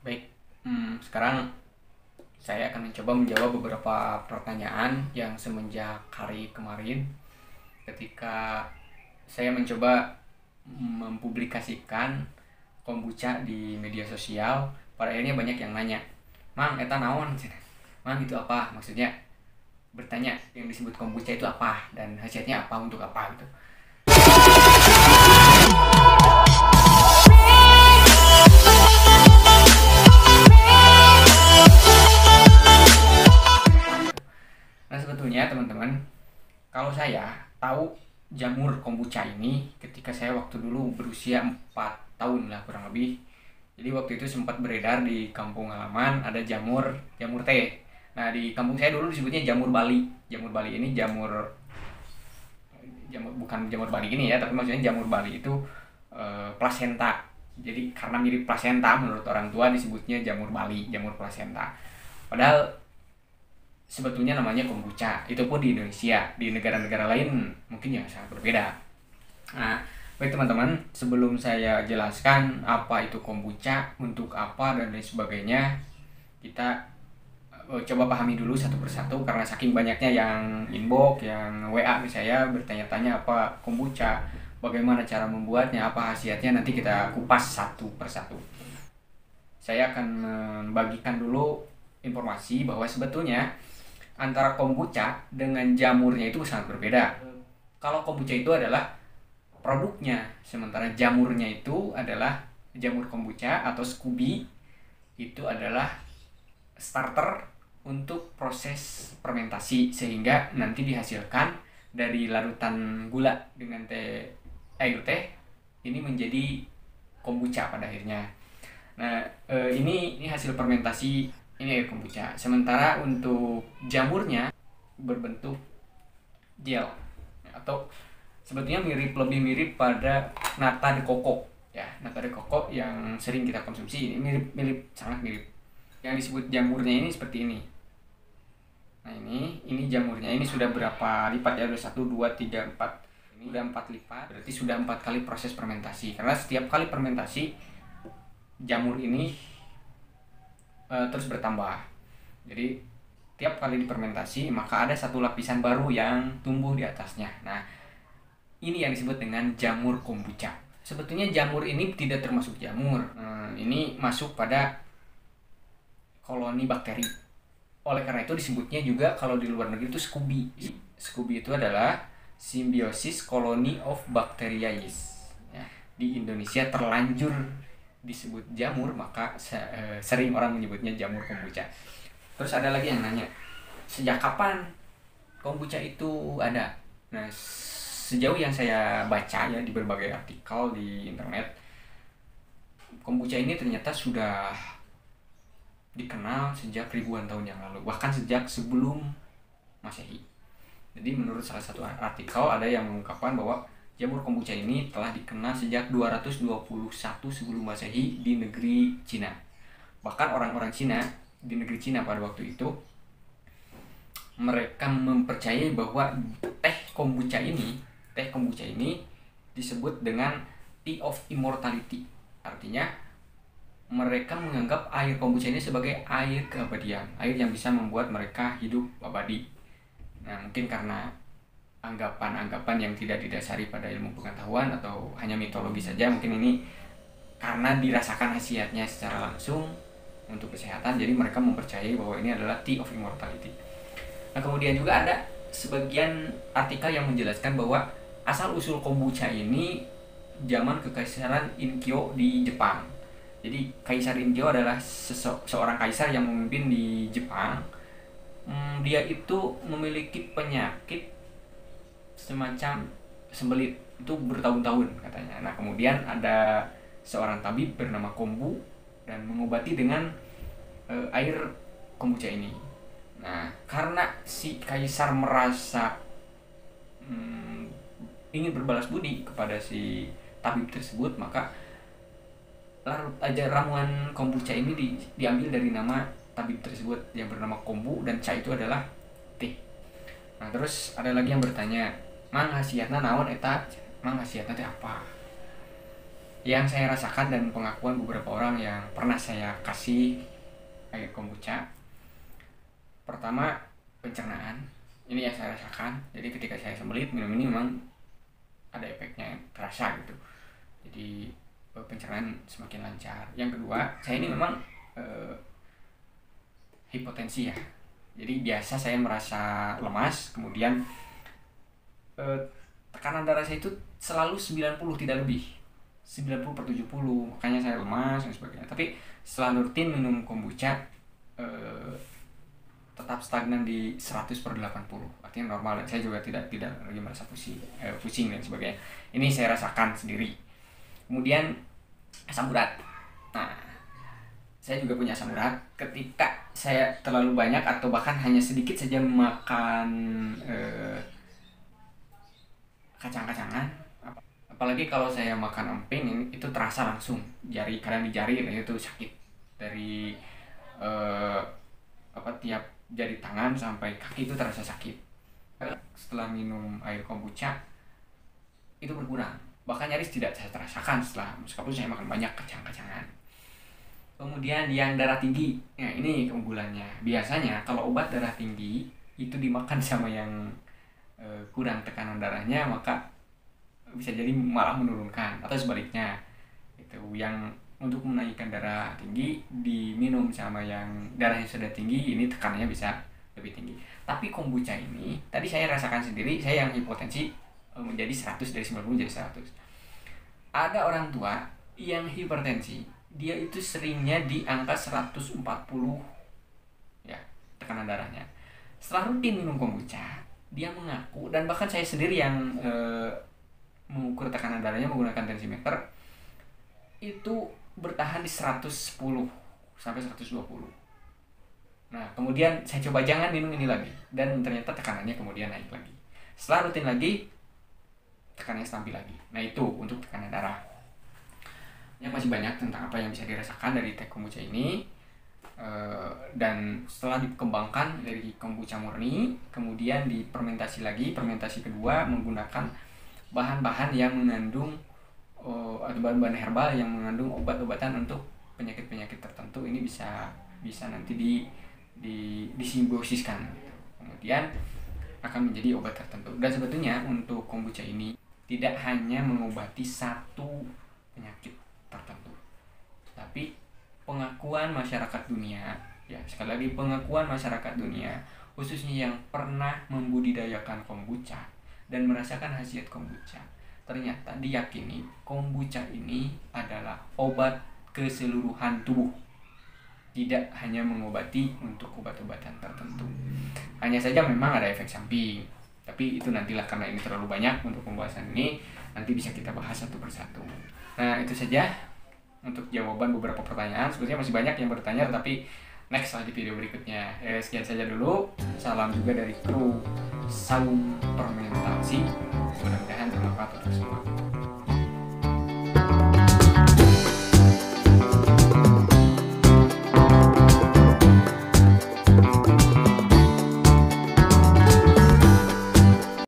Baik, sekarang saya akan mencoba menjawab beberapa pertanyaan yang semenjak hari kemarin ketika saya mencoba mempublikasikan kombucha di media sosial. Pada akhirnya banyak yang nanya, Mang, eta naon? Mang, itu apa? Maksudnya bertanya yang disebut kombucha itu apa dan khasiatnya apa, untuk apa gitu. Nah, sebetulnya teman-teman, kalau saya tahu jamur kombucha ini ketika saya waktu dulu berusia 4 tahun lah kurang lebih. Jadi waktu itu sempat beredar di kampung halaman ada jamur teh. Nah, di kampung saya dulu disebutnya jamur Bali. Jamur Bali ini jamur bukan jamur Bali ini ya, tapi maksudnya jamur Bali itu plasenta. Jadi karena mirip plasenta menurut orang tua disebutnya jamur Bali, jamur plasenta. Padahal sebetulnya namanya kombucha. Itu pun di Indonesia. Di negara-negara lain mungkin ya sangat berbeda. Nah, baik teman-teman, sebelum saya jelaskan apa itu kombucha, untuk apa dan lain sebagainya, kita coba pahami dulu satu persatu karena saking banyaknya yang inbox, yang WA ke saya bertanya-tanya apa kombucha, bagaimana cara membuatnya, apa khasiatnya, nanti kita kupas satu persatu. Saya akan membagikan dulu informasi bahwa sebetulnya antara kombucha dengan jamurnya itu sangat berbeda. Kalau kombucha itu adalah produknya, sementara jamurnya itu adalah jamur kombucha atau Scooby, itu adalah starter untuk proses fermentasi sehingga nanti dihasilkan dari larutan gula dengan air teh ini menjadi kombucha pada akhirnya. Nah, ini hasil fermentasi, ini air kombucha. Sementara untuk jamurnya berbentuk gel atau sebetulnya lebih mirip pada nata de coco ya, nata de coco yang sering kita konsumsi. Ini mirip sangat mirip. Yang disebut jamurnya ini seperti ini. Nah, ini jamurnya. Ini sudah berapa lipat ya? Sudah 1 2 3 4. Ini sudah 4 lipat. Berarti sudah 4 kali proses fermentasi. Karena setiap kali fermentasi jamur ini terus bertambah. Jadi tiap kali difermentasi maka ada satu lapisan baru yang tumbuh di atasnya. Nah, ini yang disebut dengan jamur kombucha. Sebetulnya jamur ini tidak termasuk jamur. Ini masuk pada koloni bakteri. Oleh karena itu disebutnya juga kalau di luar negeri itu Scooby. Scooby itu adalah Symbiosis Colony of Bacteria-Yeast. Ya, di Indonesia terlanjur disebut jamur, maka sering orang menyebutnya jamur kombucha. Terus ada lagi yang nanya, sejak kapan kombucha itu ada? Nah, sejauh yang saya baca ya di berbagai artikel di internet, kombucha ini ternyata sudah dikenal sejak ribuan tahun yang lalu, bahkan sejak sebelum Masehi. Jadi menurut salah satu artikel ada yang mengungkapkan bahwa jamur kombucha ini telah dikenal sejak 221 sebelum Masehi di negeri Cina. Bahkan orang-orang Cina di negeri Cina pada waktu itu mereka mempercayai bahwa teh kombucha ini disebut dengan tea of immortality. Artinya mereka menganggap air kombucha ini sebagai air keabadian, air yang bisa membuat mereka hidup abadi. Nah, mungkin karena anggapan-anggapan yang tidak didasari pada ilmu pengetahuan atau hanya mitologi saja, mungkin ini karena dirasakan khasiatnya secara langsung untuk kesehatan, jadi mereka mempercayai bahwa ini adalah tea of immortality. Nah, kemudian juga ada sebagian artikel yang menjelaskan bahwa asal-usul kombucha ini zaman kekaisaran Inkyo di Jepang. Jadi Kaisar Inkyo adalah seorang kaisar yang memimpin di Jepang. Dia itu memiliki penyakit semacam sembelit itu bertahun-tahun katanya. Nah, kemudian ada seorang tabib bernama Kombu dan mengobati dengan air kombucha ini. Nah, karena si kaisar merasa ingin berbalas budi kepada si tabib tersebut, maka larut aja ramuan kombucha ini diambil dari nama tabib tersebut yang bernama Kombu, dan cha itu adalah teh. Nah, terus ada lagi yang bertanya, Mang khasiatna naon eta? Mang khasiatna teh apa? Yang saya rasakan dan pengakuan beberapa orang yang pernah saya kasih air kombucha, pertama pencernaan. Ini yang saya rasakan. Jadi ketika saya sembelit minum ini memang ada efeknya yang terasa gitu. Jadi pencernaan semakin lancar. Yang kedua, saya ini memang hipotensi ya. Jadi biasa saya merasa lemas, kemudian tekanan darah saya itu selalu 90 tidak lebih. 90/70, makanya saya lemas dan sebagainya. Tapi setelah rutin minum kombucha tetap stagnan di 100/80, artinya normal, dan saya juga tidak lagi merasa pusing dan sebagainya. Ini saya rasakan sendiri. Kemudian asam urat. Nah, saya juga punya asam urat. Ketika saya terlalu banyak atau bahkan hanya sedikit saja makan kacang-kacangan, apalagi kalau saya makan emping, ini itu terasa langsung kadang di jari itu sakit dari tiap jari tangan sampai kaki itu terasa sakit. Setelah minum air kombucha itu berkurang, bahkan nyaris tidak saya terasakan meskipun saya makan banyak kacang-kacangan. Kemudian yang darah tinggi, nah ini keunggulannya. Biasanya kalau obat darah tinggi itu dimakan sama yang kurang tekanan darahnya, maka bisa jadi malah menurunkan, atau sebaliknya itu yang untuk menaikkan darah tinggi diminum sama yang darahnya sudah tinggi, ini tekanannya bisa lebih tinggi. Tapi kombucha ini tadi saya rasakan sendiri, saya yang hipotensi menjadi 100, dari 90 jadi 100. Ada orang tua yang hipertensi, dia itu seringnya di angka 140 ya tekanan darahnya. Setelah rutin minum kombucha, dia mengaku, dan bahkan saya sendiri yang mengukur tekanan darahnya menggunakan tensimeter, itu bertahan di 110 sampai 120. Nah, kemudian saya coba jangan minum ini lagi, dan ternyata tekanannya kemudian naik lagi. Setelah rutin lagi, tekanannya stabil lagi. Nah, itu untuk tekanan darah. Ya, masih banyak tentang apa yang bisa dirasakan dari teh kombucha ini. Dan setelah dikembangkan dari kombucha murni, kemudian difermentasi lagi. Fermentasi kedua menggunakan bahan-bahan yang mengandung atau bahan-bahan herbal yang mengandung obat-obatan untuk penyakit-penyakit tertentu. Ini bisa nanti disimbosiskan, kemudian akan menjadi obat tertentu. Dan sebetulnya untuk kombucha ini tidak hanya mengobati satu penyakit tertentu, tapi pengakuan masyarakat dunia, ya sekali lagi pengakuan masyarakat dunia, khususnya yang pernah membudidayakan kombucha dan merasakan khasiat kombucha, ternyata diyakini kombucha ini adalah obat keseluruhan tubuh, tidak hanya mengobati untuk obat-obatan tertentu. Hanya saja memang ada efek samping, tapi itu nantilah, karena ini terlalu banyak untuk pembahasan ini, nanti bisa kita bahas satu persatu. Nah, itu saja untuk jawaban beberapa pertanyaan. Sebetulnya masih banyak yang bertanya, tapi next lah di video berikutnya. Sekian saja dulu. Salam juga dari kru Saung Fermentasi. Mudah-mudahan bermanfaat untuk semua.